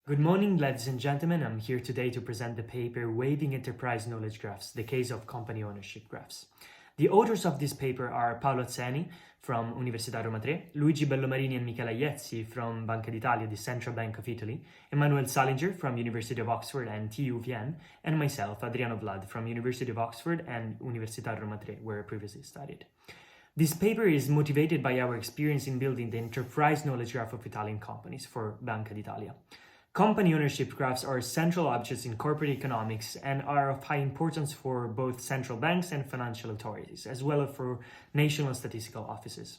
Good morning, ladies and gentlemen. I'm here today to present the paper Waiving Enterprise Knowledge Graphs, the case of company ownership graphs. The authors of this paper are Paolo Atzeni from Università Roma Tre, Luigi Bellomarini and Michela Iezzi from Banca d'Italia, the Central Bank of Italy, Emanuel Sallinger from University of Oxford and TU Vienna, and myself, Adriano Vlad, from University of Oxford and Università Roma Tre, where I previously studied. This paper is motivated by our experience in building the enterprise knowledge graph of Italian companies for Banca d'Italia. Company ownership graphs are central objects in corporate economics and are of high importance for both central banks and financial authorities, as well as for national statistical offices.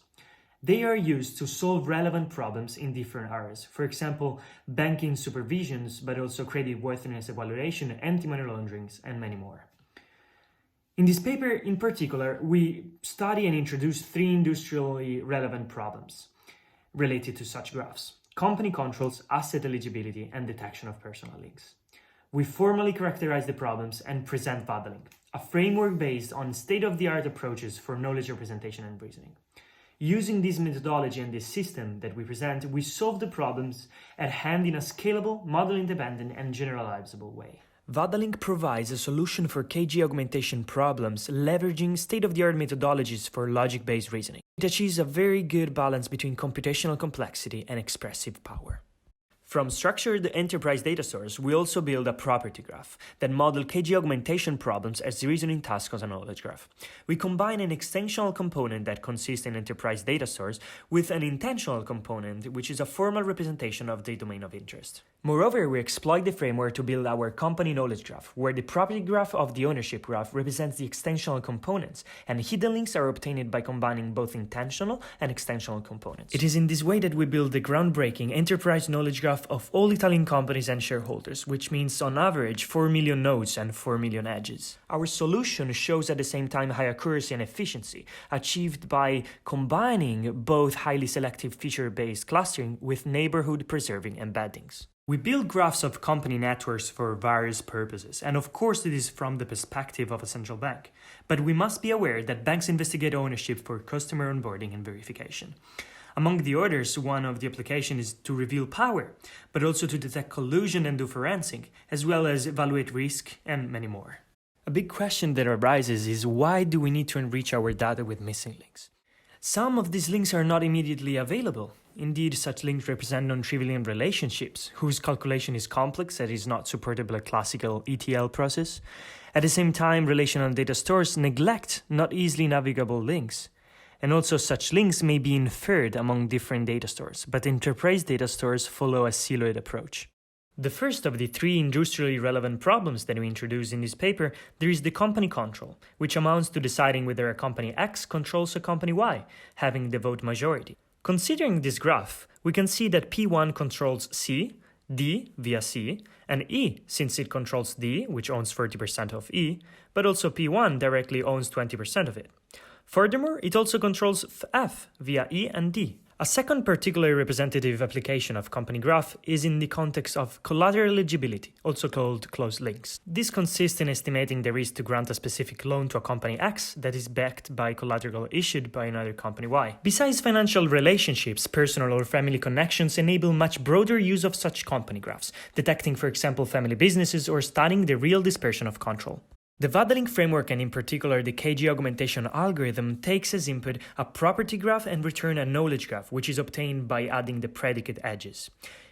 They are used to solve relevant problems in different areas, for example, banking supervisions, but also credit worthiness evaluation, anti-money launderings, and many more. In this paper, in particular, we study and introduce three industrially relevant problems related to such graphs: company controls, asset eligibility, and detection of personal links. We formally characterize the problems and present VADA-Link, a framework based on state-of-the-art approaches for knowledge representation and reasoning. Using this methodology and this system that we present, we solve the problems at hand in a scalable, model-independent, and generalizable way. VADA-Link provides a solution for KG augmentation problems, leveraging state-of-the-art methodologies for logic-based reasoning. It achieves a very good balance between computational complexity and expressive power. From structured enterprise data source, we also build a property graph that model KG augmentation problems as reasoning tasks on a knowledge graph. We combine an extensional component that consists in enterprise data source with an intensional component, which is a formal representation of the domain of interest. Moreover, we exploit the framework to build our company knowledge graph, where the property graph of the ownership graph represents the extensional components, and hidden links are obtained by combining both intensional and extensional components. It is in this way that we build the groundbreaking enterprise knowledge graph of all Italian companies and shareholders, which means on average 4 million nodes and 4 million edges. Our solution shows at the same time high accuracy and efficiency, achieved by combining both highly selective feature-based clustering with neighborhood-preserving embeddings. We build graphs of company networks for various purposes, and of course it is from the perspective of a central bank. But we must be aware that banks investigate ownership for customer onboarding and verification. Among the others, one of the applications is to reveal power, but also to detect collusion and do forensic, as well as evaluate risk and many more. A big question that arises is, why do we need to enrich our data with missing links? Some of these links are not immediately available. Indeed, such links represent non-trivial relationships, whose calculation is complex and is not supported by a classical ETL process. At the same time, relational data stores neglect not easily navigable links. And also such links may be inferred among different data stores, but enterprise data stores follow a siloed approach. The first of the three industrially relevant problems that we introduce in this paper, there is the company control, which amounts to deciding whether a company X controls a company Y, having the vote majority. Considering this graph, we can see that P1 controls C, D via C, and E, since it controls D, which owns 40% of E, but also P1 directly owns 20% of it. Furthermore, it also controls F via E and D. A second particularly representative application of company graph is in the context of collateral eligibility, also called closed links. This consists in estimating the risk to grant a specific loan to a company X that is backed by collateral issued by another company Y. Besides financial relationships, personal or family connections enable much broader use of such company graphs, detecting, for example, family businesses or studying the real dispersion of control. The VADA-Link framework, and in particular the KG augmentation algorithm, takes as input a property graph and return a knowledge graph, which is obtained by adding the predicate edges.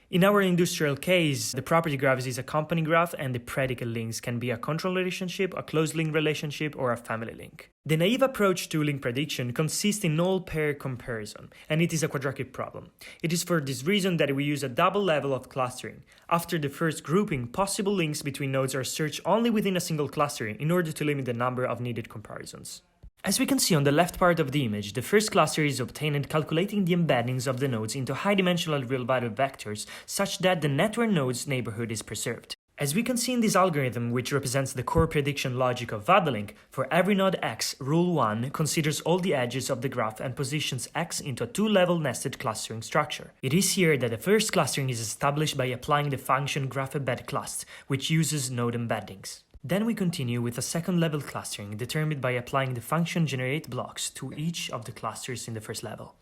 In our industrial case, the property graph is a company graph and the predicate links can be a control relationship, a closed link relationship, or a family link. The naive approach to link prediction consists in null pair comparison, and it is a quadratic problem. It is for this reason that we use a double level of clustering. After the first grouping, possible links between nodes are searched only within a single clustering in order to limit the number of needed comparisons. As we can see on the left part of the image, the first cluster is obtained calculating the embeddings of the nodes into high-dimensional real-valued vectors such that the network node's neighborhood is preserved. As we can see in this algorithm, which represents the core prediction logic of VADA-Link, for every node X, rule 1 considers all the edges of the graph and positions X into a two-level nested clustering structure. It is here that the first clustering is established by applying the function graph_embed_clust, which uses node embeddings. Then we continue with a second level clustering determined by applying the function generate blocks to each of the clusters in the first level.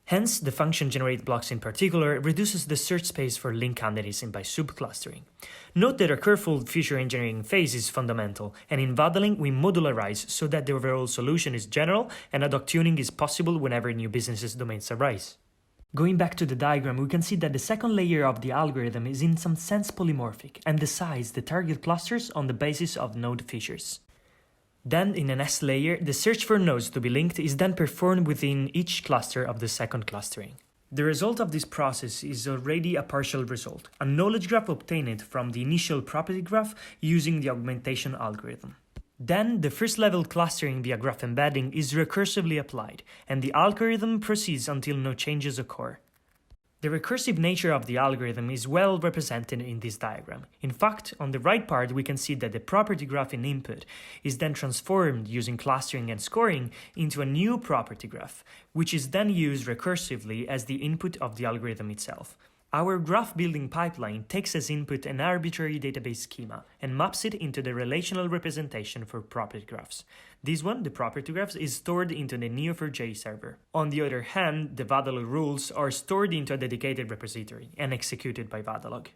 Hence, the function generate blocks in particular reduces the search space for link candidates by subclustering. Note that a careful feature engineering phase is fundamental, and in Vadeling we modularize so that the overall solution is general and ad hoc tuning is possible whenever new business domains arise. Going back to the diagram, we can see that the second layer of the algorithm is in some sense polymorphic and decides the target clusters on the basis of node features. Then, in an S layer, the search for nodes to be linked is then performed within each cluster of the second clustering. The result of this process is already a partial result, a knowledge graph obtained from the initial property graph using the augmentation algorithm. Then, the first level clustering via graph embedding is recursively applied, and the algorithm proceeds until no changes occur. The recursive nature of the algorithm is well represented in this diagram. In fact, on the right part we can see that the property graph in input is then transformed using clustering and scoring into a new property graph, which is then used recursively as the input of the algorithm itself. Our graph building pipeline takes as input an arbitrary database schema and maps it into the relational representation for property graphs. This one, the property graphs, is stored into the Neo4j server. On the other hand, the Vadalog rules are stored into a dedicated repository and executed by Vadalog.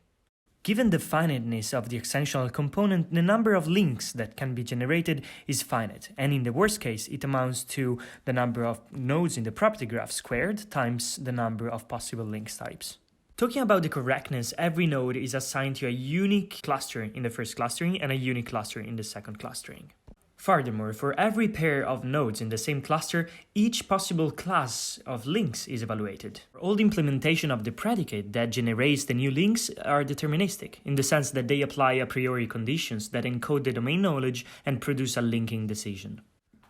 Given the finiteness of the extensional component, the number of links that can be generated is finite, and in the worst case, it amounts to the number of nodes in the property graph squared times the number of possible links types. Talking about the correctness, every node is assigned to a unique cluster in the first clustering and a unique cluster in the second clustering. Furthermore, for every pair of nodes in the same cluster, each possible class of links is evaluated. All the implementation of the predicate that generates the new links are deterministic, in the sense that they apply a priori conditions that encode the domain knowledge and produce a linking decision.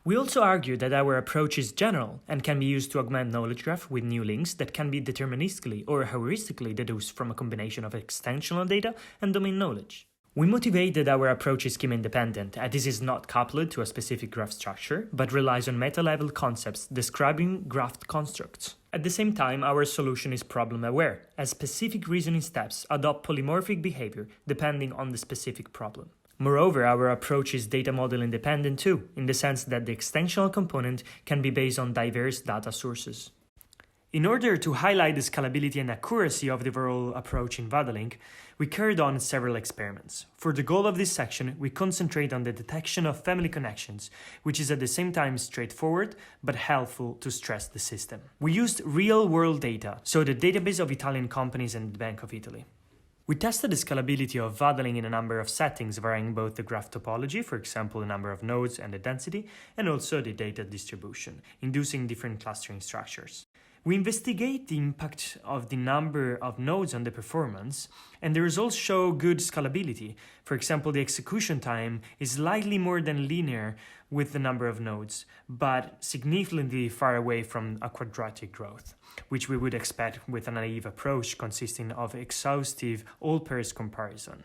We also argue that our approach is general and can be used to augment knowledge graph with new links that can be deterministically or heuristically deduced from a combination of extensional data and domain knowledge. We motivate that our approach is schema independent, and this is not coupled to a specific graph structure, but relies on meta-level concepts describing graph constructs. At the same time, our solution is problem-aware, as specific reasoning steps adopt polymorphic behavior depending on the specific problem. Moreover, our approach is data model independent too, in the sense that the extensional component can be based on diverse data sources. In order to highlight the scalability and accuracy of the overall approach in Vadeling, we carried on several experiments. For the goal of this section, we concentrate on the detection of family connections, which is at the same time straightforward but helpful to stress the system. We used real-world data, so the database of Italian companies and the Bank of Italy. We tested the scalability of Vadeling in a number of settings, varying both the graph topology, for example the number of nodes and the density, and also the data distribution, inducing different clustering structures. We investigate the impact of the number of nodes on the performance, and the results show good scalability. For example, the execution time is slightly more than linear with the number of nodes, but significantly far away from a quadratic growth, which we would expect with a naive approach consisting of exhaustive all-pairs comparison.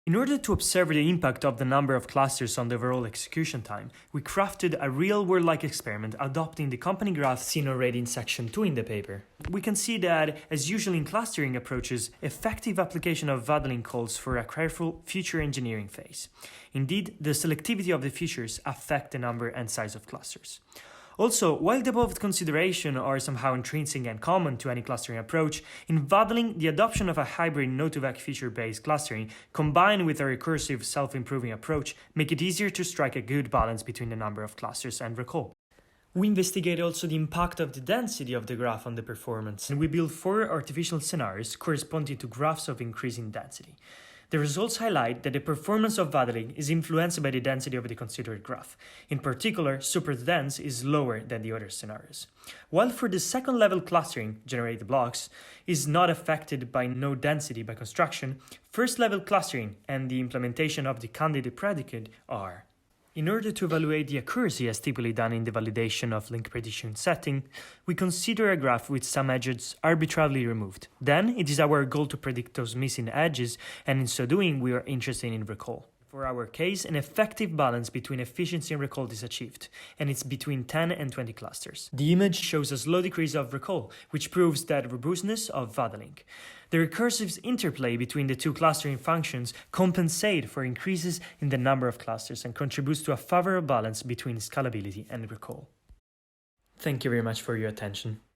In order to observe the impact of the number of clusters on the overall execution time, we crafted a real-world-like experiment adopting the company graph seen already in section 2 in the paper. We can see that, as usual in clustering approaches, effective application of Vadeling calls for a careful feature engineering phase. Indeed, the selectivity of the features affect the number and size of clusters. Also, while the above considerations are somehow intrinsic and common to any clustering approach, in Vadeling, the adoption of a hybrid node-to-vec feature-based clustering combined with a recursive self-improving approach make it easier to strike a good balance between the number of clusters and recall. We investigate also the impact of the density of the graph on the performance, and we build 4 artificial scenarios corresponding to graphs of increasing density. The results highlight that the performance of Vadeling is influenced by the density of the considered graph. In particular, superdense is lower than the other scenarios. While for the second level clustering, generated blocks, is not affected by node density by construction, first level clustering and the implementation of the candidate predicate are. In order to evaluate the accuracy as typically done in the validation of link prediction setting, we consider a graph with some edges arbitrarily removed. Then it is our goal to predict those missing edges, and in so doing we are interested in recall. For our case, an effective balance between efficiency and recall is achieved, and it's between 10 and 20 clusters. The image shows a slow decrease of recall, which proves that robustness of Vadeling. The recursive interplay between the two clustering functions compensate for increases in the number of clusters and contributes to a favorable balance between scalability and recall. Thank you very much for your attention.